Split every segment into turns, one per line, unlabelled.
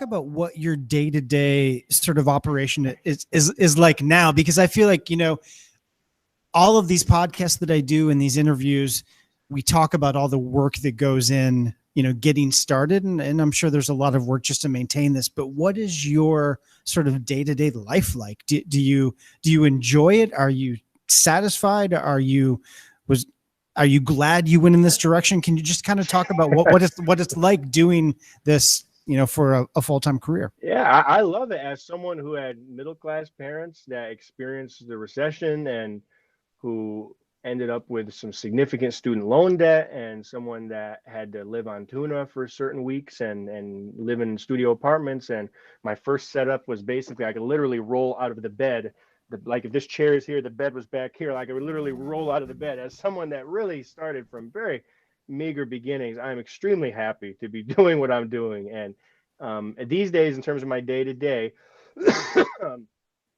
about what your day-to-day sort of operation is like now? Because I feel like, all of these podcasts that I do and these interviews, we talk about all the work that goes in, getting started. And I'm sure there's a lot of work just to maintain this, but what is your sort of day-to-day life like? Do you enjoy it? Are you satisfied? Are you glad you went in this direction? Can you just kind of talk about what it's like doing this, for a full-time career?
Yeah, I love it. As someone who had middle class parents that experienced the recession and who ended up with some significant student loan debt, and someone that had to live on tuna for certain weeks and live in studio apartments. And my first setup was basically I could literally roll out of the bed. Like if this chair is here, the bed was back here. Like I would literally roll out of the bed. As someone that really started from very meager beginnings, I'm extremely happy to be doing what I'm doing. And these days, in terms of my day to day,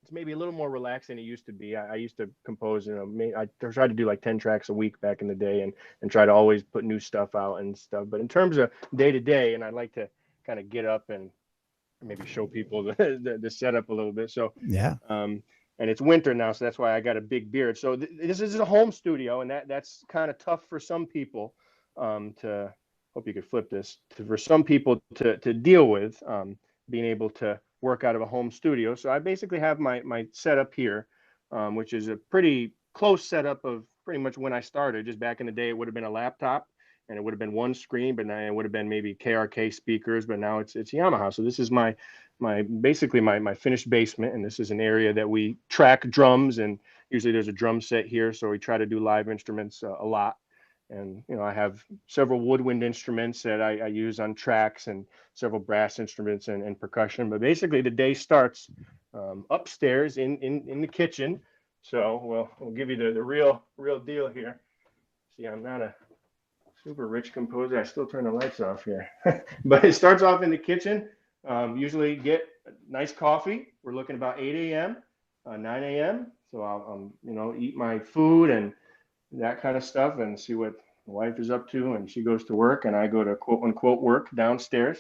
it's maybe a little more relaxed than it used to be. I used to compose, I tried to do like 10 tracks a week back in the day and try to always put new stuff out and stuff. But in terms of day to day, and I'd like to kind of get up and maybe show people the setup a little bit. So,
Yeah.
And it's winter now, so that's why I got a big beard. So this is a home studio, and that's kind of tough for some people to, hope you could flip this, for some people to deal with, being able to work out of a home studio. So I basically have my setup here, which is a pretty close setup of pretty much when I started. Just back in the day, it would have been a laptop and it would have been one screen, but now it would have been maybe KRK speakers, but now it's Yamaha. So this is my basically my finished basement, and this is an area that we track drums, and usually there's a drum set here, so we try to do live instruments a lot. And I have several woodwind instruments that I use on tracks, and several brass instruments and percussion. But basically, the day starts upstairs in the kitchen. So we'll give you the real deal here. See, I'm not a super rich composer. I still turn the lights off here, but it starts off in the kitchen. Usually get nice coffee. We're looking about 8 a.m., 9 a.m. So I'll eat my food and that kind of stuff and see what the wife is up to, and she goes to work and I go to quote unquote work downstairs.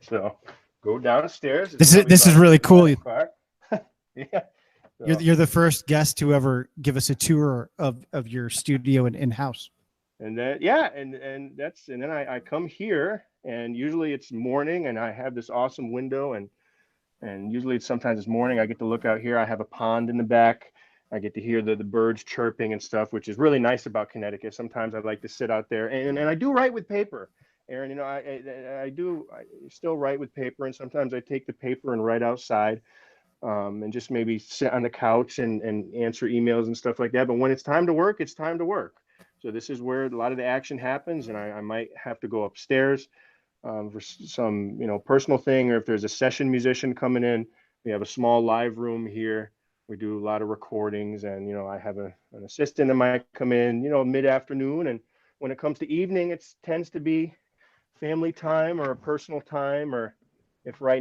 So go downstairs.
This is really cool.
Yeah.
So, you're the first guest to ever give us a tour of your studio and in-house.
And then and then I come here, and usually it's morning and I have this awesome window, and usually sometimes it's morning. I get to look out here. I have a pond in the back. I get to hear the birds chirping and stuff, which is really nice about Connecticut. Sometimes I like to sit out there, and I do write with paper, Aaron. I still write with paper, and sometimes I take the paper and write outside, and just maybe sit on the couch and answer emails and stuff like that. But when it's time to work, it's time to work. So this is where a lot of the action happens, and I might have to go upstairs for some personal thing, or if there's a session musician coming in. We have a small live room here. We do a lot of recordings, and I have an assistant that might come in mid-afternoon. And when it comes to evening, it tends to be family time or a personal time, or if my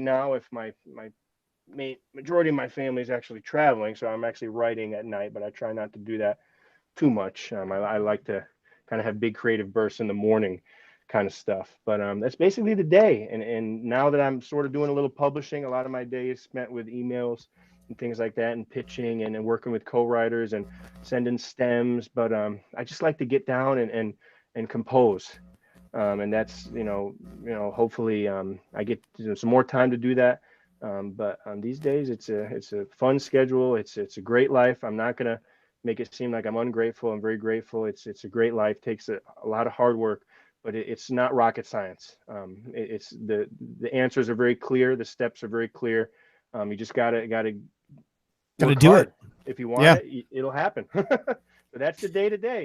majority of my family is actually traveling, so I'm actually writing at night, but I try not to do that too much. I like to kind of have big creative bursts in the morning kind of stuff. But that's basically the day. And now that I'm sort of doing a little publishing, a lot of my day is spent with emails and things like that, and pitching and working with co-writers and sending stems. But I just like to get down and compose. And that's, hopefully I get some more time to do that. But these days it's a fun schedule. It's a great life. I'm not going to make it seem like I'm ungrateful. I'm very grateful. It's a great life. Takes a lot of hard work, but it's not rocket science. It's the answers are very clear. The steps are very clear. You just gotta
do it.
If you want it, it'll happen. So that's the day to day.